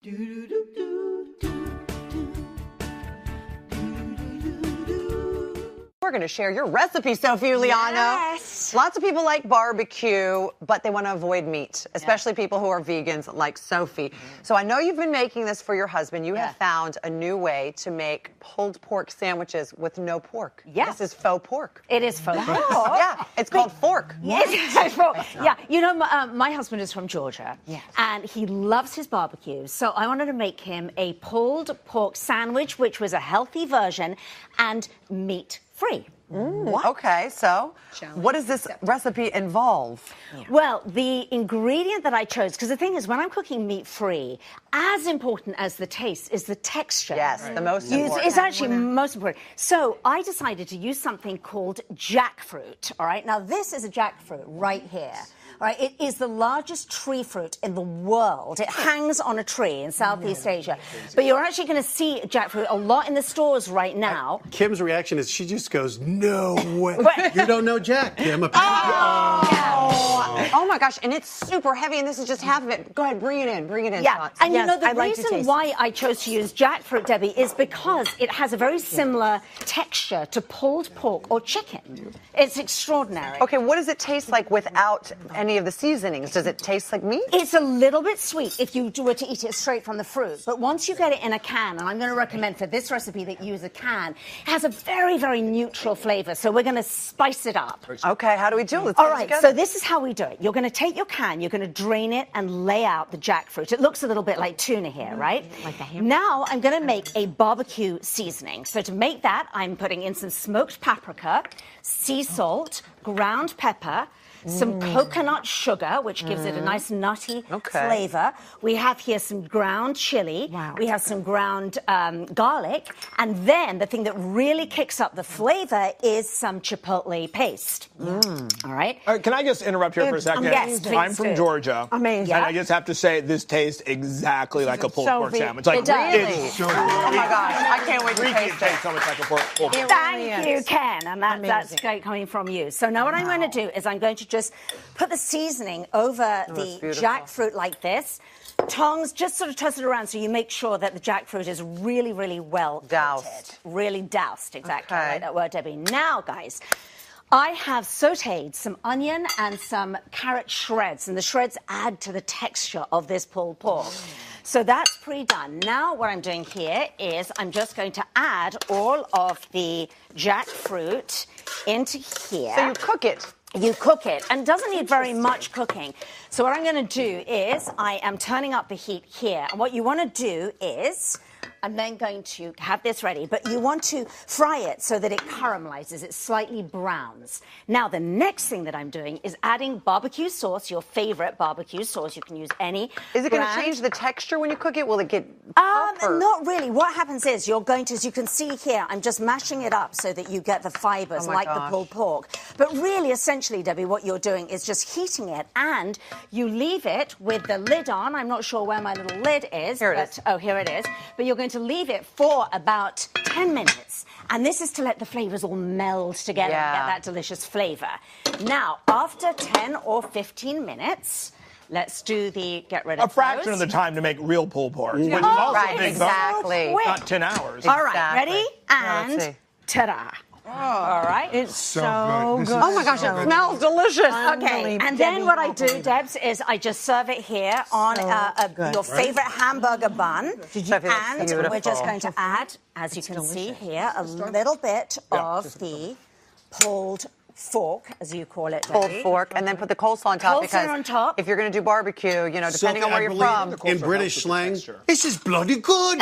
We're going to share your recipe, Sophie Uliano. Yes. Lots of people like barbecue, but they want to avoid meat, especially people who are vegans like Sophie. So I know you've been making this for your husband. You have found a new way to make pulled pork sandwiches with no pork. Yes. This is faux pork. It is faux pork. Yeah, it's called fork. Yes. Yeah, you know, my husband is from Georgia, and he loves his barbecue. So I wanted to make him a pulled pork sandwich, which was a healthy version and meat-free. Okay, so what does this recipe involve? Well, the ingredient that I chose, because the thing is, when I'm cooking meat-free, as important as the taste is the texture. Yes, the most important. It's actually most important. So I decided to use something called jackfruit, all right? Now, this is a jackfruit right here. All right, it is the largest tree fruit in the world. It hangs on a tree in Southeast Asia. But you're actually going to see jackfruit a lot in the stores right now. Kim's reaction is she just goes, no way. You don't know Jack, Kim. Oh my gosh, and it's super heavy, and this is just half of it. Go ahead, bring it in, Yeah, Tots. and you know, the reason why I chose to use jackfruit, Debbie, is because it has a very similar texture to pulled pork or chicken. It's extraordinary. Okay, what does it taste like without any of the seasonings? Does it taste like meat? It's a little bit sweet if you were to eat it straight from the fruit. But once you get it in a can, and I'm going to recommend for this recipe that you use a can, it has a very, very neutral flavor. So we're going to spice it up. Okay, how do we do it? Let's All put it right, together. so this is how we do it. You're going to take your can, you're going to drain it and lay out the jackfruit. It looks a little bit like tuna here, right? Now I'm going to make a barbecue seasoning. So to make that, I'm putting in some smoked paprika, sea salt, ground pepper, some coconut sugar, which gives it a nice nutty flavor. We have here some ground chili. We have some ground garlic. And then the thing that really kicks up the flavor is some chipotle paste. All right? Can I just interrupt here for a second? Yes, please I'm from do. Georgia. Amazing. And I just have to say, this tastes exactly like a pulled pork sandwich. Like, It does. it's so Oh my gosh, I can't wait to freaky. taste It it. tastes so much like a pulled pork. Thank you, Ken. And that's great coming from you. So now what I'm going to do is I'm going to just put the seasoning over the jackfruit like this. Tongs, just sort of toss it around so you make sure that the jackfruit is really, really well Doused. Really doused, exactly. I like that word, Debbie. Now, guys, I have sauteed some onion and some carrot shreds, and the shreds add to the texture of this pulled pork. So that's pre-done. Now what I'm doing here is I'm just going to add all of the jackfruit into here. So you cook it. You cook it, and it doesn't need very much cooking. So what I'm going to do is I am turning up the heat here, and what you want to do is I'm then going to have this ready, but you want to fry it so that it caramelizes, it slightly browns. Now, the next thing that I'm doing is adding barbecue sauce, your favorite barbecue sauce. You can use any Is it going to brand. change the texture when you cook it? Will it get tougher? Not really. What happens is you're going to, as you can see here, I'm just mashing it up so that you get the fibers like the pulled pork. But really, essentially, Debbie, what you're doing is just heating it, and you leave it with the lid on. I'm not sure where my little lid is. Here it is. Oh, here it is. But you're going to leave it for about 10 minutes. And this is to let the flavors all meld together and get that delicious flavor. Now, after 10 or 15 minutes, let's do the get rid of A fraction of the time to make real pulled pork. Which is also right, big, exactly. Not 10 hours. All right, Exactly. ready? Now, let's see. And ta-da. All right. It's so good. Oh my gosh, it smells delicious. Okay, and then what I do, Debs, is I just serve it here on your favorite hamburger bun. And we're just going to add, as you can see here, a little bit of the pulled fork, as you call it, Pulled Debbie. fork, and then put the coleslaw on top. Coleslaw because on top. if you're going to do barbecue, you know, depending on where you're from. In British slang, this is bloody good.